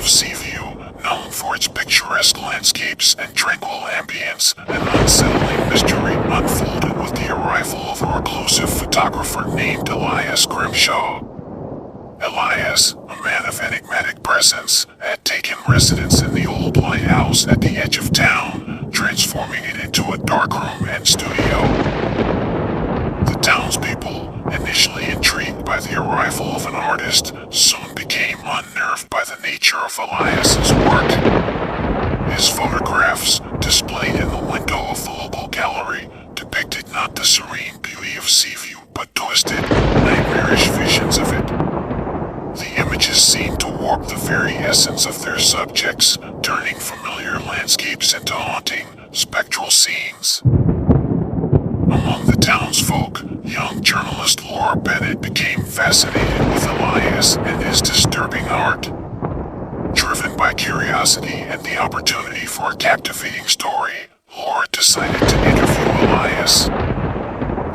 of Seaview, known for its picturesque landscapes and tranquil ambience, an unsettling mystery unfolded with the arrival of a reclusive photographer named Elias Grimshaw. Elias, a man of enigmatic presence, had taken residence in the old lighthouse at the edge of town, transforming it into a darkroom and studio. The townspeople, initially intrigued by the arrival of an artist, soon became unnerved by the nature of Elias's work. His photographs, displayed in the window of the local gallery, depicted not the serene beauty of Seaview, but twisted, nightmarish visions of it. The images seemed to warp the very essence of their subjects, turning familiar landscapes into haunting, spectral scenes. Among the townsfolk, young journalist Laura Bennett became fascinated with Elias and his disturbing art. Driven by curiosity and the opportunity for a captivating story, Laura decided to interview Elias.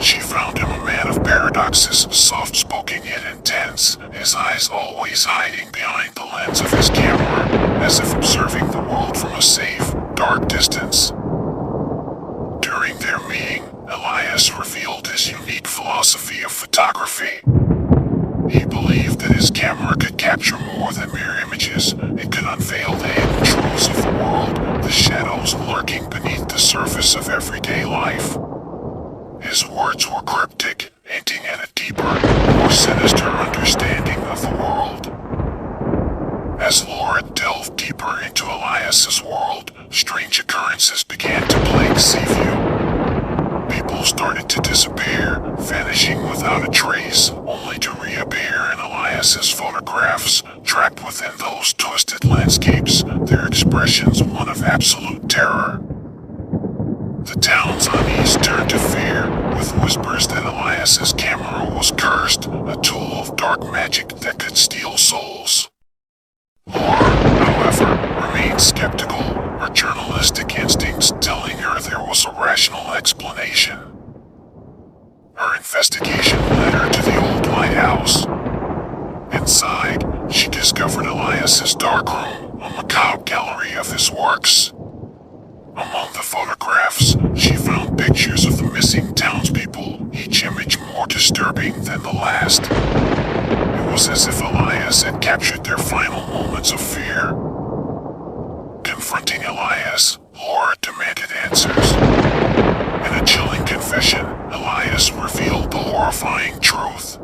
She found him a man of paradoxes, soft-spoken yet intense, his eyes always hiding behind the lens of his camera, as if observing the world from a safe, dark distance. During their meeting, Elias revealed his unique philosophy of photography. He believed that his camera could capture more than mere images. It could unveil the hidden truths of the world, the shadows lurking beneath the surface of everyday life. His words were cryptic, hinting at a deeper, more sinister understanding of the world. As Laura delved deeper into Elias's world, strange occurrences began to plague Seaview. People started to disappear, vanishing without a trace, only to reappear in Elias's photographs, trapped within those twisted landscapes, their expressions one of absolute terror. The town's unease turned to fear, with whispers that Elias's camera was cursed, a tool of dark magic that could steal souls. Laura, however, remained skeptical, her journalistic instincts telling her there was a rational explanation. Her investigation led her to the old lighthouse. Inside, she discovered Elias's darkroom, a macabre gallery of his works. Among the photographs, she found pictures of the missing townspeople, each image more disturbing than the last. It was as if Elias had captured their final moments of fear. Confronting Elias, Laura demanded answers. In a chilling confession, Elias revealed the horrifying truth.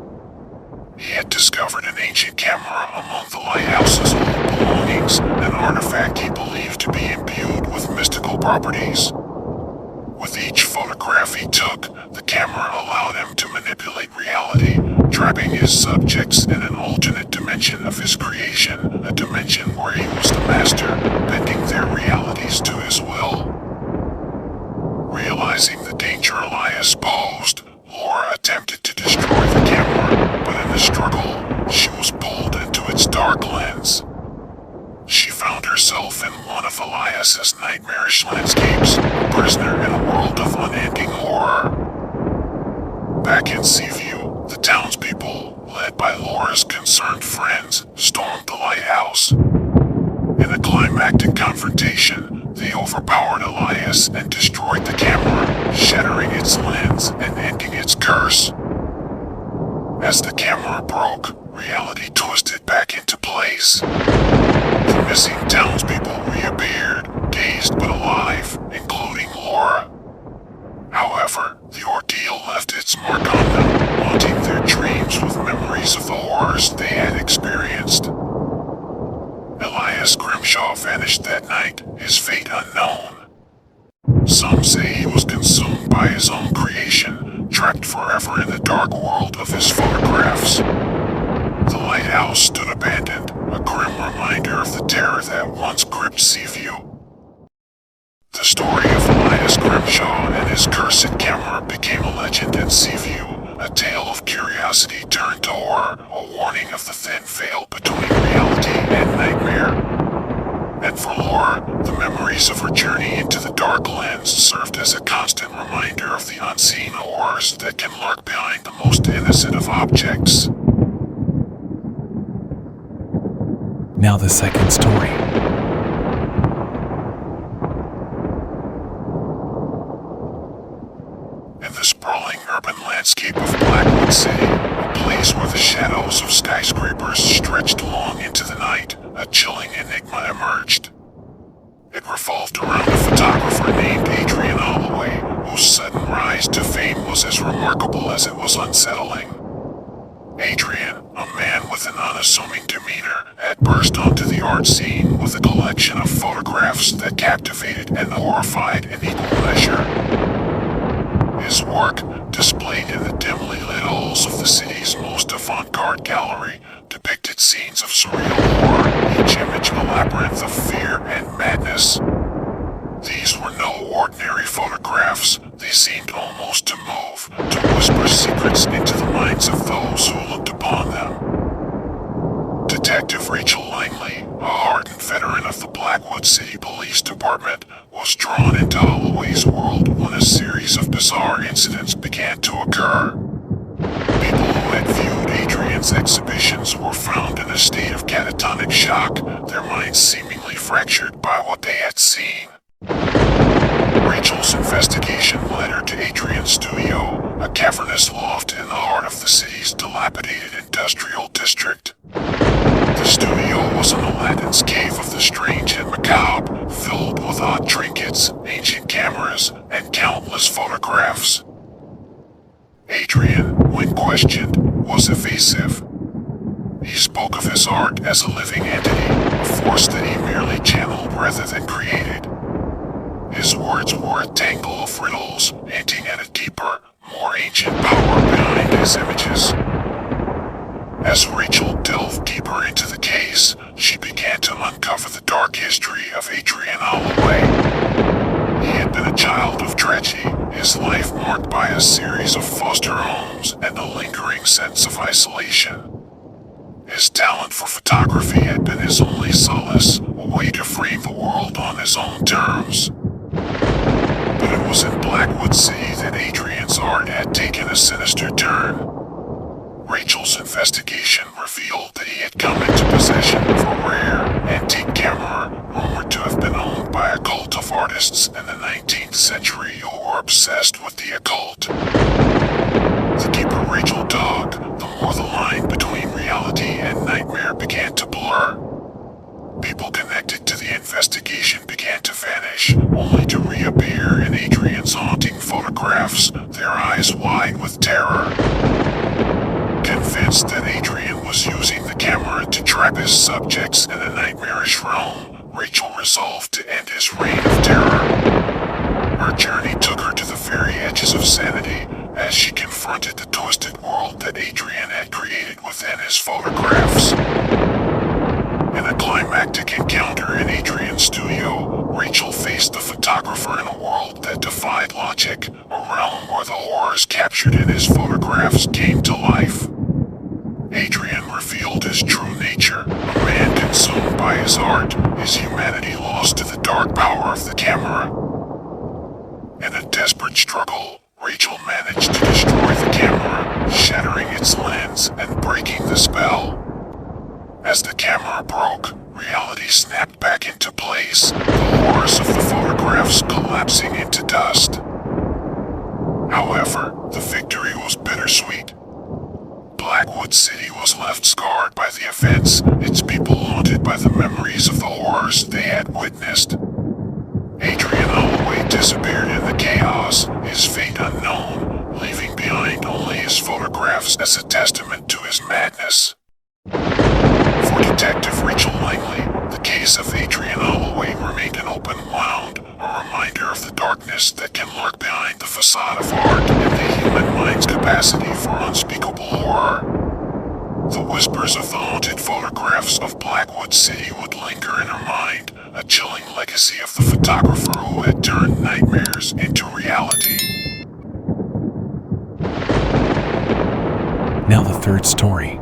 He had discovered an ancient camera among the lighthouse's old belongings, an artifact he believed to be imbued with mystical properties. With each photograph he took, the camera allowed him to manipulate reality, trapping his subjects in an alternate dimension of his creation, a dimension where he was the master, bending their realities to his will. Realizing the danger Elias posed, Laura attempted to destroy the camera, but in the struggle, she was pulled into its dark lens. She found herself in one of Elias's nightmarish landscapes, a prisoner in a world of unending horror. Back in Seaview, the townspeople, led by Laura's concerned friends, stormed the lighthouse. In a climactic confrontation, they overpowered Elias and destroyed the camera, shattering its lens and ending its curse. As the camera broke, reality twisted back into place. The missing townspeople reappeared, dazed but alive, including Laura. However, the ordeal left its mark on them, haunting their dreams with memories of the horrors they had experienced. Elias Grimshaw vanished that night, his fate unknown. Some say he was consumed by his own creation, trapped forever in the dark world of his photographs. The lighthouse stood abandoned, a grim reminder of the terror that once gripped Seaview. The story of Elias Grimshaw and his cursed camera became a legend in Seaview, a tale of curiosity turned to horror, a warning of the thin veil between reality and nightmare. And for Laura, the memories of her journey into the dark lens served as a constant reminder of the unseen horrors that can lurk behind the most innocent of objects. Now the second story. In the sprawling urban landscape of Blackwood City, a place where the shadows of skyscrapers stretched long into the night, a chilling enigma emerged. It revolved around a photographer named Adrian Holloway, whose sudden rise to fame was as remarkable as it was unsettling. Adrian, a man with an unassuming demeanor, had burst onto the art scene with a collection of photographs that captivated and horrified in equal measure. His work, displayed in the dimly lit halls of the city's most avant-garde gallery, depicted scenes of surreal horror, each image a labyrinth of fear and madness. These were no ordinary photographs. They seemed almost to move, to whisper secrets into the minds of those who looked upon them. Detective Rachel Langley, a hardened veteran of the Blackwood City Police Department, was drawn into Holloway's world when a series of bizarre incidents began to occur. People who had viewed Adrian's exhibitions were found in a state of catatonic shock, their minds seemingly fractured by what they had seen. Rachel's investigation led her to Adrian's studio, a cavernous loft in the heart of the city's dilapidated industrial district. The studio was an Aladdin's cave of the strange and macabre, filled with odd trinkets, ancient cameras, and countless photographs. Adrian, when questioned, was evasive. He spoke of his art as a living entity, a force that he merely channeled rather than created. His words were a tangle of riddles, hinting at a deeper, more ancient power behind his images. As Rachel delved deeper into the case, she began to uncover the dark history of Adrian Holloway. He had been a child of tragedy, his life marked by a series of foster homes and a lingering sense of isolation. His talent for photography had been his only solace, a way to frame the world on his own terms. But it was in Blackwood City that Adrian's art had taken a sinister turn. Rachel's investigation revealed that he had come into possession of a rare, antique camera rumored to have been owned by a cult of artists in the 19th century who were obsessed with the occult. The deeper Rachel dug, the more the line between reality and nightmare began to blur. People connected to the investigation began to vanish, only to reappear in Adrian's haunting photographs, their eyes wide with terror. Convinced that Adrian was using the camera to trap his subjects in a nightmarish realm, Rachel resolved to end his reign of terror. Her journey took her to the very edges of sanity as she confronted the twisted world that Adrian had created within his photographs. In a climactic encounter in Adrian's studio, Rachel faced the photographer in a world that defied logic, a realm where the horrors captured in his photographs came to life. Adrian revealed his true nature, a man consumed by his art, his humanity lost to the dark power of the camera. In a desperate struggle, Rachel managed to destroy the camera, shattering its lens and breaking the spell. As the camera broke, reality snapped back into place, the horrors of the photographs collapsing into dust. However, the victory was bittersweet. Blackwood City was left scarred by the events, its people haunted by the memories of the horrors they had witnessed. Adrian Holloway disappeared in the chaos, his fate unknown, leaving behind only his photographs as a testament to his madness. For Detective Rachel Langley, the case of Adrian Holloway remained an open wound, a reminder of the darkness that can lurk behind the facade of art and the human mind's capacity for unspeakable horror. The whispers of the haunted photographs of Blackwood City would linger in her mind, a chilling legacy of the photographer who had turned nightmares into reality. Now the third story.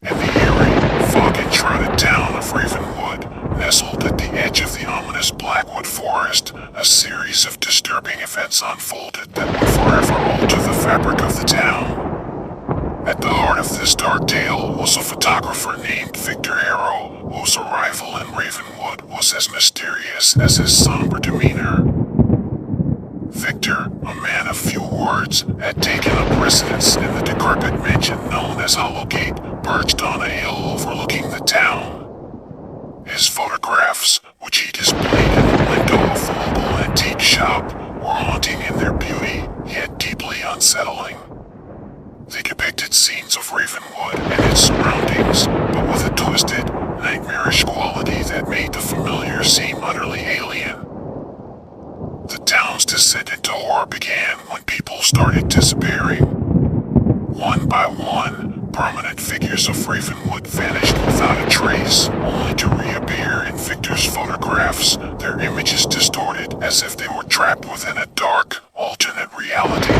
In the eerie, fog-enshrouded town of Ravenwood, nestled at the edge of the ominous Blackwood Forest, a series of disturbing events unfolded that would forever alter the fabric of the town. At the heart of this dark tale was a photographer named Victor Arrow, whose arrival in Ravenwood was as mysterious as his somber demeanor. Victor, a man of few words, had taken up residence in the decrepit mansion known as Hollowgate, perched on a hill overlooking the town. His photographs, which he displayed in the window of the local antique shop, were haunting in their beauty, yet deeply unsettling. They depicted scenes of Ravenwood and its surroundings, but with a twisted, nightmarish quality that made the familiar seem utterly alien. The town's descent into horror began when people started disappearing. One by one, prominent figures of Ravenwood vanished without a trace, only to reappear in Victor's photographs, their images distorted as if they were trapped within a dark, alternate reality.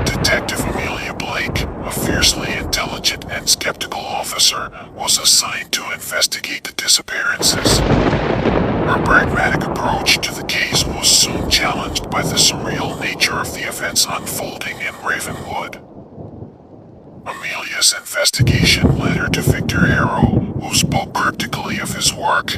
Detective Amelia Blake, a fiercely intelligent and skeptical officer, was assigned to investigate the disappearances. Her pragmatic approach to the case was soon challenged by the surreal nature of the events unfolding in Ravenwood. Amelia's investigation led her to Victor Arrow, who spoke cryptically of his work.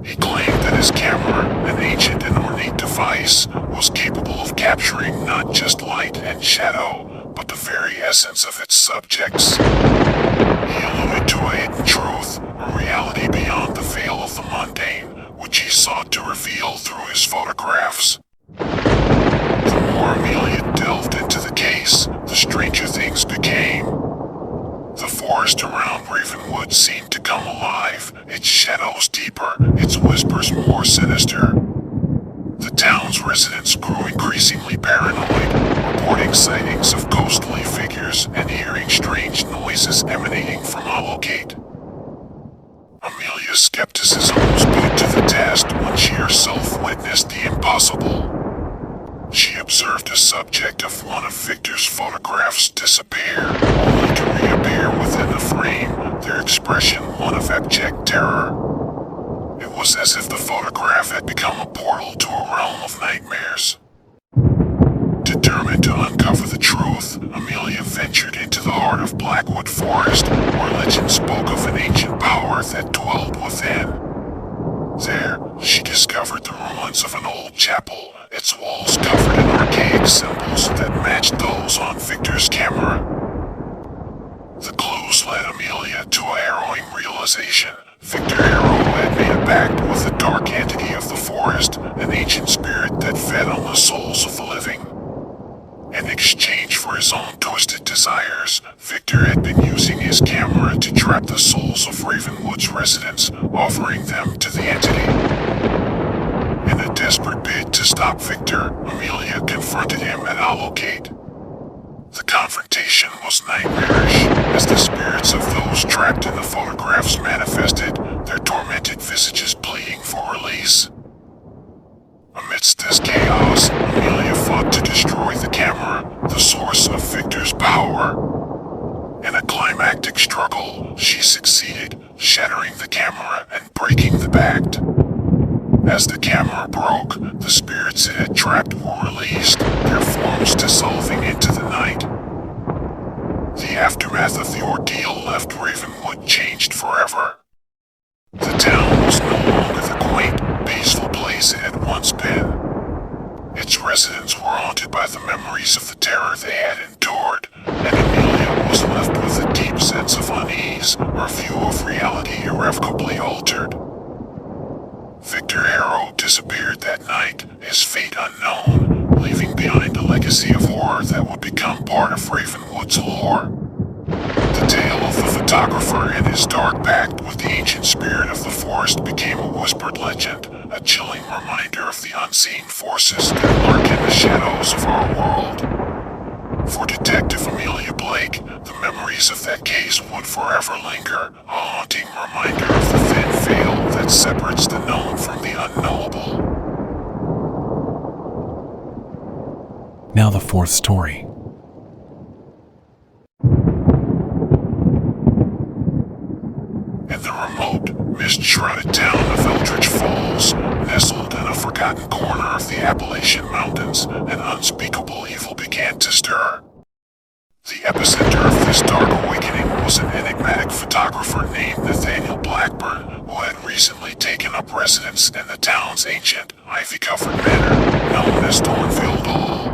He claimed that his camera, an ancient and ornate device, was capable of capturing not just light and shadow, but the very essence of its subjects. He alluded to a hidden truth, a reality beyond the veil of the mundane, which he sought to reveal through his photographs. The more Amelia delved into the case, the stranger things became. The forest around Ravenwood seemed to come alive, its shadows deeper, its whispers more sinister. The town's residents grew increasingly paranoid, reporting sightings of ghostly figures and hearing strange noises emanating from Hollowgate. Amelia's skepticism was put to the test when she herself witnessed the impossible. She observed a subject of one of Victor's photographs disappear, only to reappear within the frame, their expression one of abject terror. It was as if the photograph had become a portal to a realm of nightmares. Determined to uncover the truth, Amelia ventured into the heart of Blackwood Forest, where legend spoke of an ancient power that dwelled within. There, she discovered the ruins of an old chapel, its walls covered in archaic symbols that matched those on Victor's camera. The clues led Amelia to a harrowing realization. Victor Arrow had made a pact with the dark entity of the forest, an ancient spirit that fed on the souls of the living. In exchange for his own twisted desires, Victor had been using his camera to trap the souls of Ravenwood's residents, offering them to the entity. In a desperate bid to stop Victor, Amelia confronted him at Hollowgate. The confrontation was nightmarish, as the spirits of those trapped in the photographs manifested, their tormented visages pleading for release. Amidst this chaos, Amelia fought to destroy the camera, the source of Victor's power. In a climactic struggle, she succeeded, shattering the camera and breaking the pact. As the camera broke, the spirits it had trapped were released, their forms dissolving into the night. The aftermath of the ordeal left Ravenwood changed forever. The town was no longer the quaint, peaceful place it had once been. Its residents were haunted by the memories of the terror they had endured, and Amelia was left with a deep sense of unease, her view of reality irrevocably altered. Victor Arrow disappeared that night, his fate unknown, leaving behind a legacy of horror that would become part of Ravenwood's lore. The tale of the photographer and his dark pact with the ancient spirit of the forest became a whispered legend, a chilling reminder of the unseen forces that lurk in the shadows of our world. For Detective Amelia Blake, the memories of that case would forever linger, a haunting reminder of the thin veil that separates the known from the unknowable. Now the fourth story. In the remote, mist-shrouded town of Eldridge Falls, nestled in a forgotten corner of the Appalachian Mountains, an unspeakable evil began to stir. The epicenter of this dark awakening was an enigmatic photographer named Nathaniel Blackburn, who had recently taken up residence in the town's ancient, ivy-covered manor known as Thornfield Hall.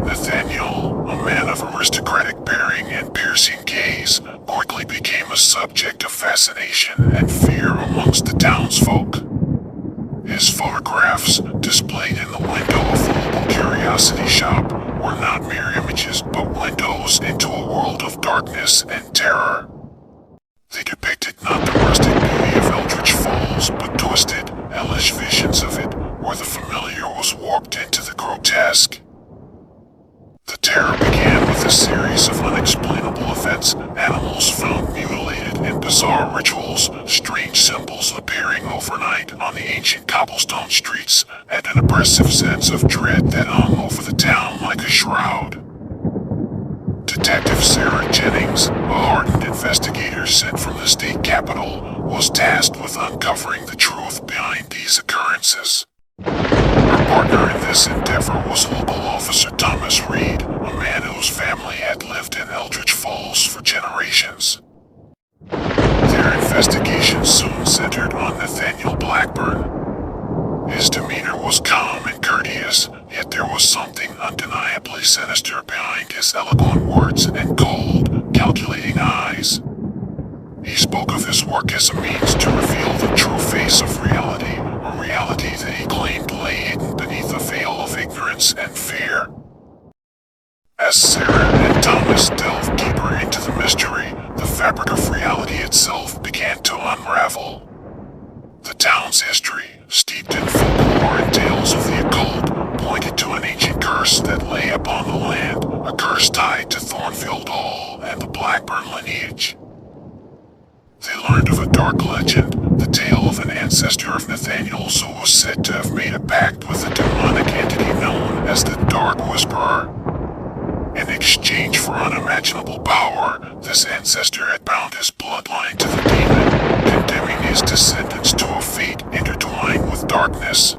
Nathaniel, a man of aristocratic bearing and piercing gaze, quickly became a subject of fascination and fear amongst the townsfolk. His photographs, displayed in the window of the local curiosity shop, were not mere images but windows into a world of darkness and terror. They depicted not the rustic beauty of Eldritch Falls, but twisted, hellish visions of it, where the familiar was warped into the grotesque. The terror began with a series of unexplainable events, animals found mutilated in bizarre rituals, strange symbols appearing overnight on the ancient cobblestone streets, and an oppressive sense of dread that hung over the town like a shroud. Detective Sarah Jennings, a hardened investigator sent from the state capital, was tasked with uncovering the truth behind these occurrences. Her partner in this endeavor was local officer Thomas Reed, a man whose family had lived in Eldritch Falls for generations. Their investigation soon centered on Nathaniel Blackburn. His demeanor was calm and courteous, yet there was something undeniably sinister behind his eloquent words and cold, calculating eyes. He spoke of his work as a means to reveal the true face of reality, a reality that he claimed lay hidden beneath a veil of ignorance and fear. As Sarah and Thomas delved deeper into the mystery, the fabric of reality itself began to unravel. The town's history, steeped in folklore and tales of the occult, pointed to an ancient curse that lay upon the land, a curse tied to Thornfield Hall and the Blackburn lineage. They learned of a dark legend, the tale of an ancestor of Nathaniel's who was said to have made a pact with a demonic entity known as the Dark Whisperer. In exchange for unimaginable power, this ancestor had bound his bloodline to the demon, condemning his descendants to a fate intertwined with darkness.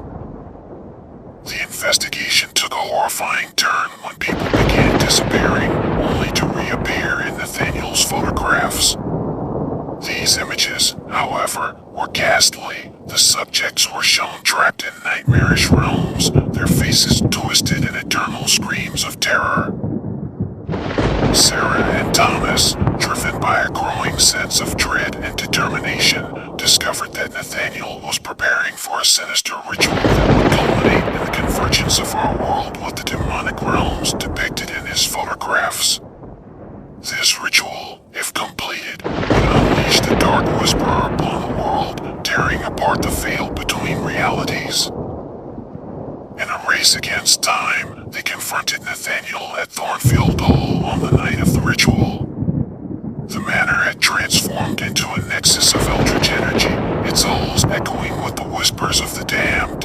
The investigation took a horrifying turn when people began disappearing, only to reappear in Nathaniel's photographs. These images, however, were ghastly. The subjects were shown trapped in nightmarish realms, their faces twisted in eternal screams of terror. Sarah and Thomas, driven by a growing sense of dread and determination, discovered that Nathaniel was preparing for a sinister ritual that would culminate in the convergence of our world with the demonic realms depicted in his photographs. This ritual, if completed, would unleash the Dark Whisperer upon the world, tearing apart the veil between realities. In a race against time, they confronted Nathaniel at Thornfield Hall on the night of the ritual. The manor had transformed into a nexus of eldritch energy, its halls echoing with the whispers of the damned.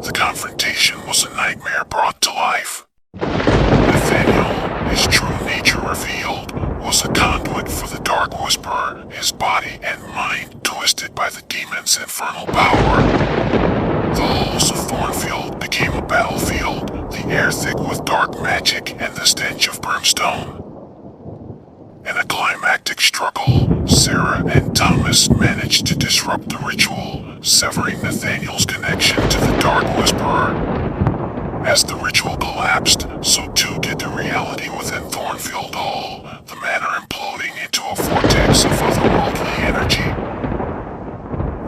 The confrontation was a nightmare brought to life. Nathaniel, his true nature revealed, was a conduit for the Dark Whisperer, his body and mind twisted by the demon's infernal power. The halls of Thornfield became a battlefield, the air thick with dark magic and the stench of brimstone. In a climactic struggle, Sarah and Thomas managed to disrupt the ritual, severing Nathaniel's connection to the Dark Whisperer. As the ritual collapsed, so too did the reality within Thornfield Hall, the manor imploding into a vortex of otherworldly energy.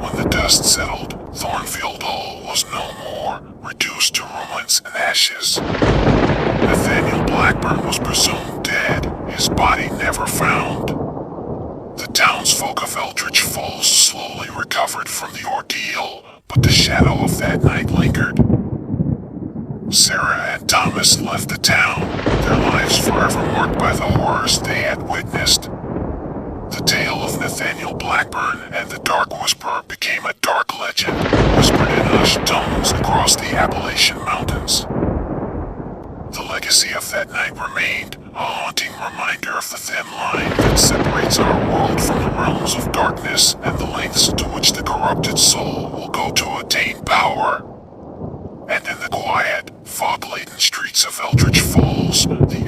When the dust settled, Thornfield Hall was no more, reduced to ruins and ashes. Nathaniel Blackburn was presumed dead, his body never found. The townsfolk of Eldritch Falls slowly recovered from the ordeal, but the shadow of that night lingered. Sarah and Thomas left the town, their lives forever marked by the horrors they had witnessed. The tale of Nathaniel Blackburn and the Dark Whisperer became a dark legend, whispered in hushed tones across the Appalachian Mountains. The legacy of that night remained, a haunting reminder of the thin line that separates our world from the realms of darkness and the lengths to which the corrupted soul will go to attain power. And in the quiet, fog-laden streets of Eldritch Falls, the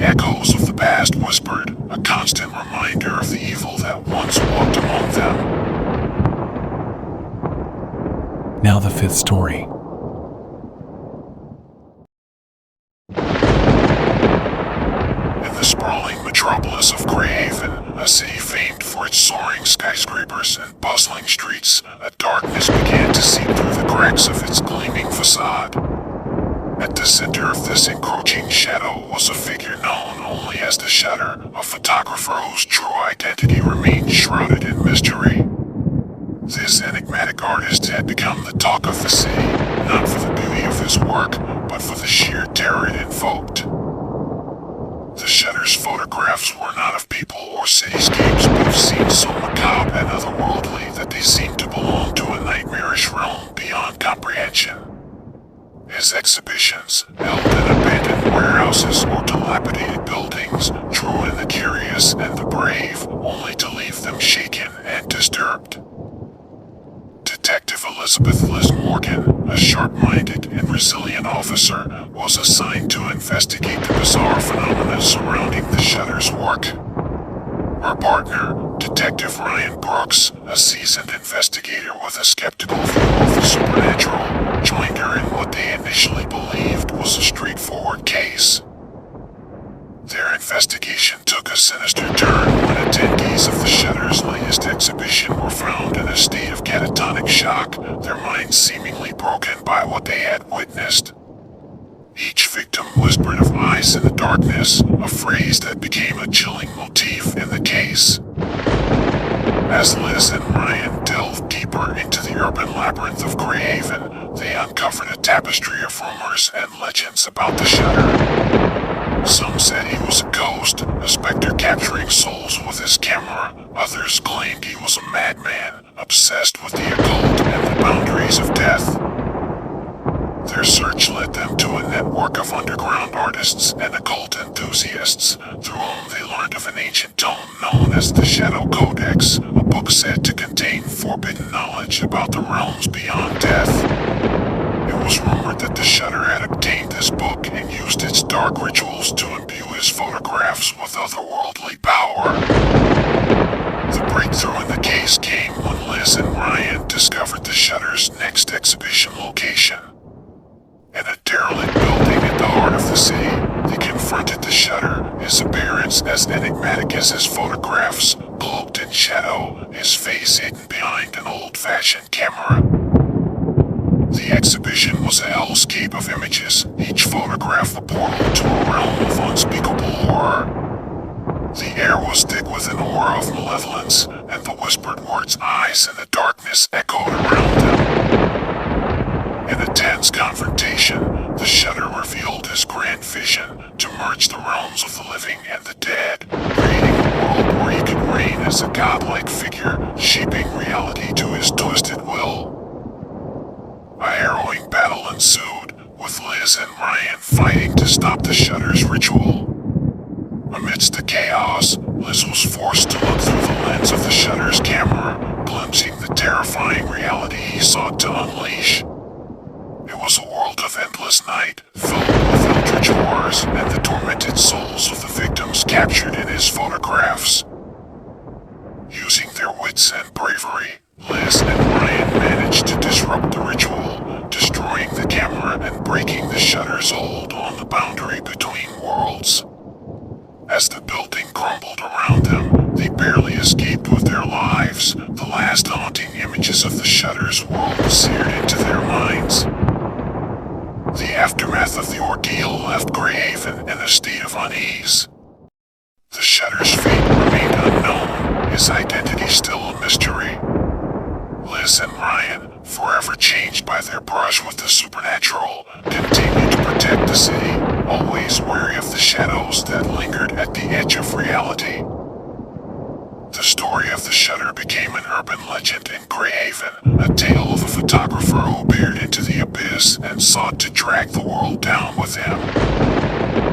past whispered, a constant reminder of the evil that once walked among them. Now the fifth story. In the sprawling metropolis of Greyhaven, a city famed for its soaring skyscrapers and bustling streets, a darkness began to seep through the cracks of its gleaming facade. At the center of this encroaching shadow was a figure known only as the Shutter, a photographer whose true identity remained shrouded in mystery. This enigmatic artist had become the talk of the city, not for the beauty of his work, but for the sheer terror it invoked. The Shutter's photographs were not of people or cityscapes, but of scenes so macabre and otherworldly that they seemed to belong to a nightmarish realm beyond comprehension. His exhibitions, held in abandoned warehouses or dilapidated buildings, drew in the curious and the brave, only to leave them shaken and disturbed. Detective Elizabeth Liz Morgan, a sharp-minded and resilient officer, was assigned to investigate the bizarre phenomena surrounding the Shutter's work. Her partner, Detective Ryan Brooks, a seasoned investigator with a skeptical view of the supernatural, joined her in what they initially believed was a straightforward case. Their investigation took a sinister turn when attendees of the Shutter's latest exhibition were found in a state of catatonic shock, their minds seemingly broken by what they had witnessed. Each victim whispered of eyes in the darkness, a phrase that became a chilling motif in the case. As Liz and Ryan delved deeper into the urban labyrinth of Greyhaven, they uncovered a tapestry of rumors and legends about the Shutter. Some said he was a ghost, a specter capturing souls with his camera. Others claimed he was a madman, obsessed with the occult and the boundaries of death. Their search led them to a network of underground artists and occult enthusiasts, through whom they learned of an ancient tome known as the Shadow Codex, a book said to contain forbidden knowledge about the realms beyond death. It was rumored that the Shutter had obtained this book and used its dark rituals to imbue his photographs with otherworldly power. The breakthrough in the case came when Liz and Ryan discovered the Shutter's next exhibition location. In a derelict building at the heart of the city, they confronted the Shutter, his appearance as enigmatic as his photographs, cloaked in shadow, his face hidden behind an old-fashioned camera. The exhibition was a hellscape of images, each photograph a portal to a realm of unspeakable horror. The air was thick with an aura of malevolence, and the whispered words "eyes" in the darkness echoed around them. In a tense confrontation, the Shutter revealed his grand vision to merge the realms of the living and the dead, creating a world where he could reign as a godlike figure, shaping reality to his twisted will. A harrowing battle ensued, with Liz and Ryan fighting to stop the Shutter's ritual. Amidst the chaos, Liz was forced to look through the lens of the Shutter's camera, glimpsing the terrifying reality he sought to unleash. It was a world of endless night, filled with eldritch horrors and the tormented souls of the victims captured in his photographs. Using their wits and bravery, Liz and Ryan managed to disrupt the ritual, destroying the camera and breaking the Shutter's hold on the boundary between worlds. As the building crumbled around them, they barely escaped with their lives, the last haunting images of the Shutter's world seared into their minds. The aftermath of the ordeal left Greyhaven in a state of unease. The Shutter's fate remained unknown, his identity still a mystery. Liz and Ryan, forever changed by their brush with the supernatural, continued to protect the city, always wary of the shadows that lingered at the edge of reality. The story of the Shutter became an urban legend in Greyhaven, a tale of a photographer who peered into the abyss and sought to drag the world down with him.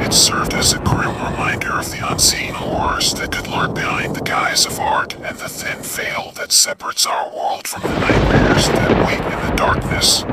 It served as a grim reminder of the unseen horrors that could lurk behind the guise of art and the thin veil that separates our world from the nightmares that wait in the darkness.